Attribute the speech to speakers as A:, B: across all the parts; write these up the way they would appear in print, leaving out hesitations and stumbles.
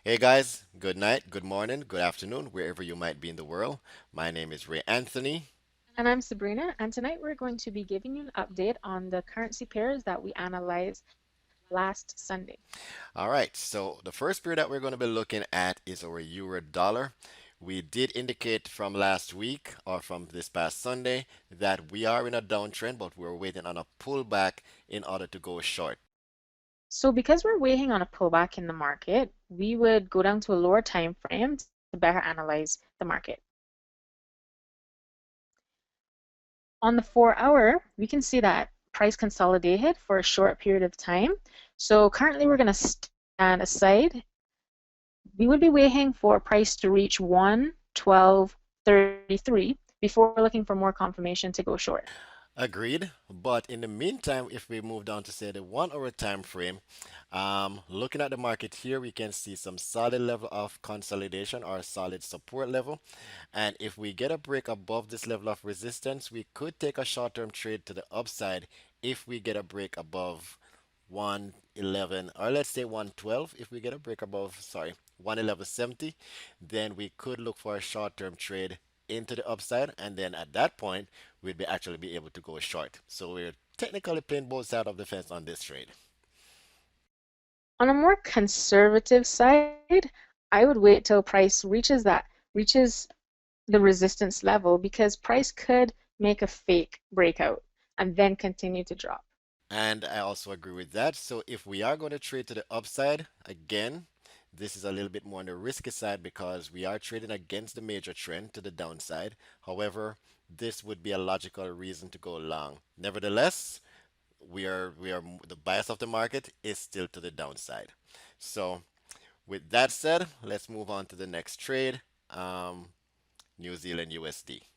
A: Hey guys, good night, good morning, good afternoon, wherever you might be in the world. My name is Ray Anthony.
B: And I'm Sabrina, and tonight we're going to be giving you an update on the currency pairs that we analyzed last Sunday.
A: All right, so the first pair that we're going to be looking at is our euro dollar. We did indicate from last week or from this past Sunday that we are in a downtrend, but we're waiting on a pullback in order to go short.
B: So because we're waiting on a pullback in the market, we would go down to a lower time frame to better analyze the market. On the 4 hour, we can see that price consolidated for a short period of time. So currently we're going to stand aside. We would be waiting for price to reach 112.33 before looking for more confirmation to go short.
A: Agreed. But in the meantime, if we move down to say the 1 hour time frame, looking at the market here, we can see some solid level of consolidation or solid support level. And if we get a break above this level of resistance, we could take a short-term trade to the upside if we get a break above 111 or let's say 112. If we get a break above, sorry, 111.70, then we could look for a short-term trade into the upside, and then at that point we'd be actually be able to go short. So we're technically playing both sides of the fence on this trade.
B: On a more conservative side, I would wait till price reaches the resistance level because price could make a fake breakout and then continue to drop.
A: And I also agree with that. So if we are going to trade to the upside, again, this is a little bit more on the risky side because we are trading against the major trend to the downside. However, this would be a logical reason to go long. Nevertheless, we are the bias of the market is still to the downside. So with that said, let's move on to the next trade, um, New Zealand USD.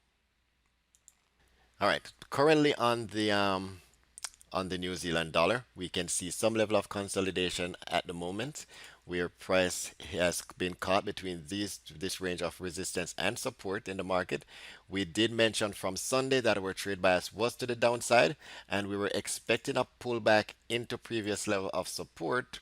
A: All right, currently on the New Zealand dollar, we can see some level of consolidation at the moment, where price has been caught between this range of resistance and support in the market. We did mention from Sunday that our trade bias was to the downside, and we were expecting a pullback into previous level of support,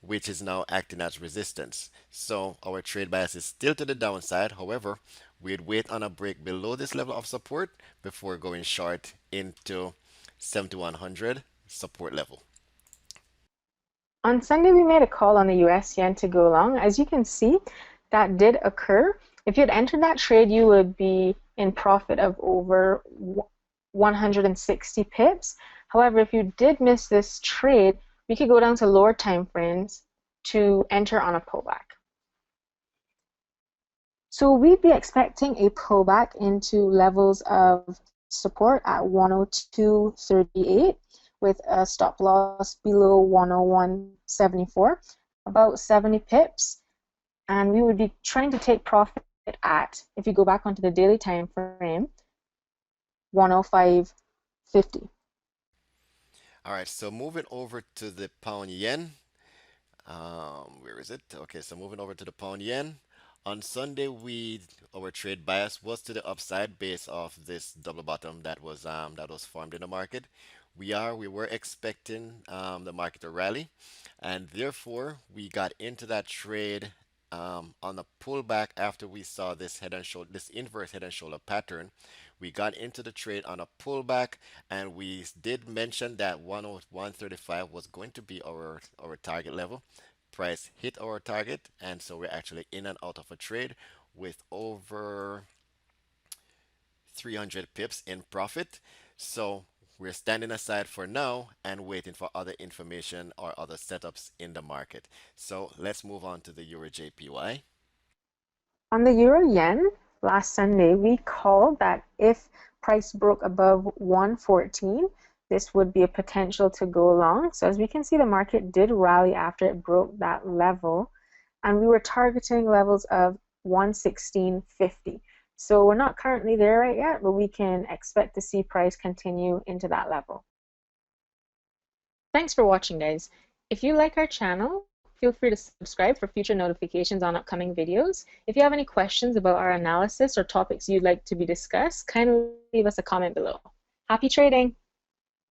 A: which is now acting as resistance. So our trade bias is still to the downside. However, we'd wait on a break below this level of support before going short into 7100 support level.
B: On Sunday, we made a call on the US yen to go long. As you can see, that did occur. If you had entered that trade, you would be in profit of over 160 pips. However, if you did miss this trade, we could go down to lower time frames to enter on a pullback. So we'd be expecting a pullback into levels of support at 102.38 with a stop loss below 101.74, about 70 pips. And we would be trying to take profit at, if you go back onto the daily time frame, 105.50.
A: All right, so moving over to the pound yen. Where is it? Okay, so moving over to the pound yen. On Sunday, we our trade bias was to the upside based off this double bottom that was formed in the market. We were expecting the market to rally, and therefore we got into that trade on a pullback after we saw this inverse head and shoulder pattern. We got into the trade on a pullback, and we did mention that 101.35 was going to be our target level. Price hit our target, and so we're actually in and out of a trade with over 300 pips in profit. So we're standing aside for now and waiting for other information or other setups in the market. So let's move on to the Euro JPY.
B: On the euro yen, last Sunday, we called that if price broke above 114, this would be a potential to go long. So as we can see, the market did rally after it broke that level, and we were targeting levels of 116.50. So we're not currently there right yet, but we can expect to see price continue into that level. Thanks for watching, guys. If you like our channel, feel free to subscribe for future notifications on upcoming videos. If you have any questions about our analysis or topics you'd like to be discussed, kindly leave us a comment below. Happy trading!